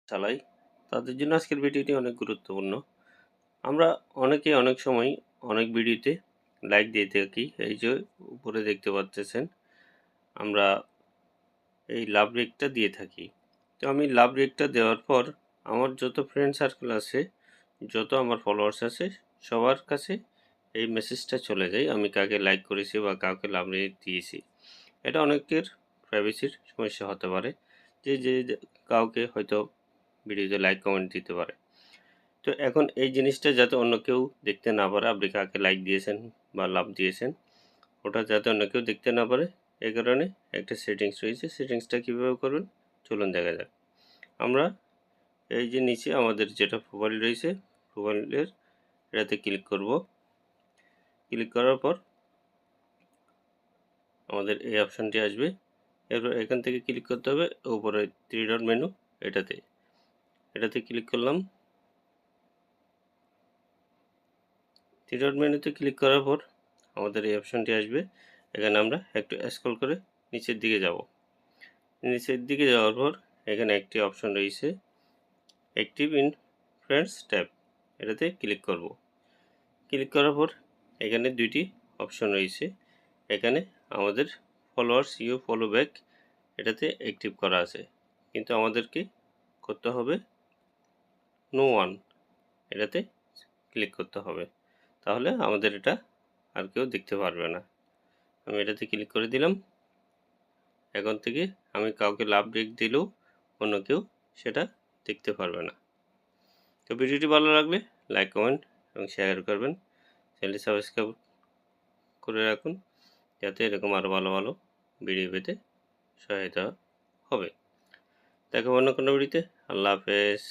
চালাই তাদের জন্য আজকের ভিডিওটি অনেক গুরুত্বপূর্ণ। আমরা অনেকে অনেক সময় অনেক ভিডিওতে লাইক দিয়ে থাকি। এই যে উপরে দেখতে পাচ্ছেন আমরা এই লাভ রেকটা দিয়ে থাকি। তো আমি লাভ রেকটা দেওয়ার পর আমার যত ফ্রেন্ড সার্কেল আছে, যত আমার ফলোয়ার্স আছে, সবার কাছে এই মেসেজটা চলে যায় আমি কাকে লাইক করেছি বা কাউকে লাভ রেক দিয়েছি। এটা অনেকের প্রাইভেসির সমস্যা হতে পারে, যে কাউকে হয়তো ভিডিওতে লাইক কমেন্ট দিতে পারে। তো এখন এই জিনিসটা যাতে অন্য কেউ দেখতে না পারে আপনি কাকে লাইক দিয়েছেন বা লাভ দিয়েছেন, ওটা যাতে অন্য কেউ দেখতে না পারে, এই কারণে একটা সেটিংস রয়েছে। সেটিংসটা কীভাবে করবেন চলুন দেখা যাক। আমরা এই যে নিচে আমাদের যেটা প্রোফাইল রয়েছে, প্রোফাইলের এটাতে ক্লিক করব। ক্লিক করার পর আমাদের এই অপশানটি আসবে। এরপর এখান থেকে ক্লিক করতে হবে উপরে 3 ডট মেনু, এটাতে ক্লিক করলাম। 3 ডট মেনুতে ক্লিক করার পর আমাদের এই অপশানটি আসবে। এখানে আমরা একটু স্ক্রল করে নিচের দিকে যাব। নিচের দিকে যাওয়ার পর এখানে একটি অপশান রয়েছে অ্যাক্টিভ ইন ফ্রেন্ডস ট্যাব, এটাতে ক্লিক করব। ক্লিক করার পর এখানে দুইটি অপশন রয়েছে। এখানে আমাদের ফলোয়ার্স ইউ ফলো ব্যাক, এটাতে অ্যাক্টিভ করা আছে, কিন্তু আমাদেরকে করতে হবে নো ওয়ান, এটাতে ক্লিক করতে হবে। তাহলে আমাদের এটা আর কেউ দেখতে পারবে না। আমি এটাতে ক্লিক করে দিলাম। এখন থেকে আমি কাউকে লাভ রেক দিলেও অন্য কেউ সেটা দেখতে পারবে না। তো ভিডিওটি ভালো লাগলে লাইক কমেন্ট এবং শেয়ার করবেন। চ্যানেলটি সাবস্ক্রাইব করে রাখুন যাতে এরকম আরও ভালো ভালো ভিডিও পেতে সহায়তা হবে। দেখা অন্য কোনো ভিডিওতে। আল্লাহ হাফেজ।